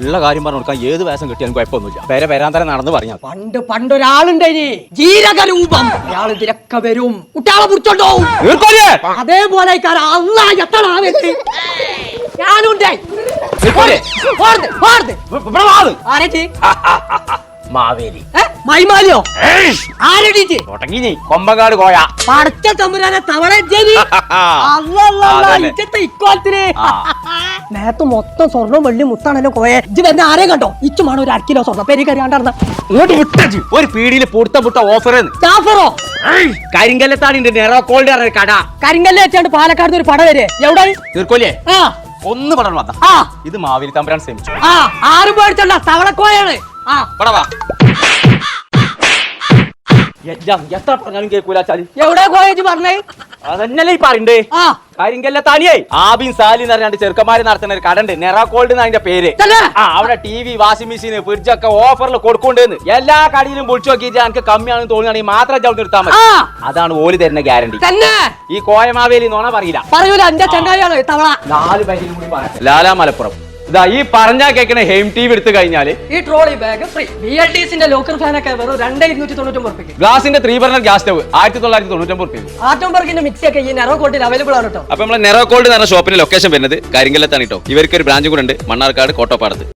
ഉള്ള കാര്യം പറഞ്ഞു കൊടുക്കാൻ ഏത് വേഷം കിട്ടിയാലും കുഴപ്പമൊന്നുമില്ല. പേരെ വരാന്തരം നടന്ന് പറഞ്ഞാൽ പണ്ടൊരാളുണ്ടായി ജീരകരൂപം. അയാൾ ഇതിലൊക്കെ വരും, കുട്ടികളെ പിടിച്ചോണ്ടോ. അതേപോലെ ഞാനുണ്ടായി മാവേലി മൈമാലിയോ ആരടീച്ച് കൊമ്പങ്കാട് കോയ പടച്ച തമ്പുരാനെ തവള ഇക്കോലത്തിന് നേരത്തെ മൊത്തം സ്വർണ്ണം വെള്ളി മുത്താണല്ലോ കോയെ. ഇജ്ജ് വരുന്ന ആരെയും കണ്ടോ? ഇച്ചുമാണ് ഒരു 1 കിലോ സ്വർണ്ണം പെരി കറിയാണ്ടാർന്ന ഇങ്ങോട്ട് വിട്ടു. ഒരു പീടിയിൽ പുട്ട ഓഫർ ജാഫറോ കരിങ്കല്ലത്താണിന്റെ നെറോക്കോൾഡ് കട. കരിങ്കല്ല് വെച്ചാണ്ട് പാലക്കാട് ഒരു പട വരെ എവിടെ തീർക്കോലേ ആ ഒന്ന് പടം വന്ന ആ ഇത് മാവേലി തമ്പുരാൻ ശ്രമിച്ചു. ആ ആരും പേടിച്ചണ്ട തവളക്കോയാണ്. ആ പടവാ എത്ര പറഞ്ഞാലും കേൾക്കൂല. ചളി എവിടെ കോയേജ് പറഞ്ഞേ? അതന്നല്ലേ ഈ പറയണ്ടേ. ആ കരിങ്കല്ലത്താണിയേ ആബിൻ സാലി എന്ന് പറഞ്ഞാണ്ട് ചെറുക്കന്മാര് നടത്തുന്ന ഒരു കടണ്ട്, നെറാക്കോൾഡ് അതിന്റെ പേര്. ആ അവിടെ TV, വാഷിംഗ് മെഷീൻ, ഫ്രിഡ്ജൊക്കെ ഓഫറിൽ കൊടുക്കൊണ്ടെന്ന് എല്ലാ കടയിലും വിളിച്ചു നോക്കിയിട്ട് എനിക്ക് കമ്മിയാണെന്ന് തോന്നുകയാണെങ്കിൽ മാത്രം ചവിട്ടി നിർത്താൻ മതി. അതാണ് ഓല് തരുന്ന ഗ്യാരണ്ടി. തന്നെ ഈ കോയമാവേലി നോണ പറയില്ല. പറയൂല എന്റെ ചങ്ങാതിയാണ് തവള. 4 പേരും കൂടി പറയാം. ലാലാ മലപ്പുറം ഇതാ ഈ പറഞ്ഞാ കേൾക്കണ ഹെയിം TV എടുത്തു കഴിഞ്ഞാല് ഈ ട്രോളി ബാഗ് ഫ്രീ. BLDസിന്റെ ലോക്കൽ ഫാനൊക്കെ വെറും 2299 ഗ്ലാസിന്റെ 3 ബർണർ ഗ്യാസ് സ്റ്റവ് 1999 ആറ്റംബർഗിന്റെ മിക്സി ഒക്കെ ഈ നെറോക്കോട്ടിൽ അവൈലബിൾ ആണ് കേട്ടോ. അപ്പൊ നമ്മളെ നെറോക്കോൾഡ് എന്ന് പറഞ്ഞ ഷോപ്പിന്റെ ലൊക്കേഷൻ വരുന്നത് കരിങ്കല്ലത്താണ് കേട്ടോ. ഇവർക്ക് ഒരു ബ്രാഞ്ചും കൂടെ ഉണ്ട്, മണ്ണാർക്കാട് കോട്ടോപ്പാടത്ത്.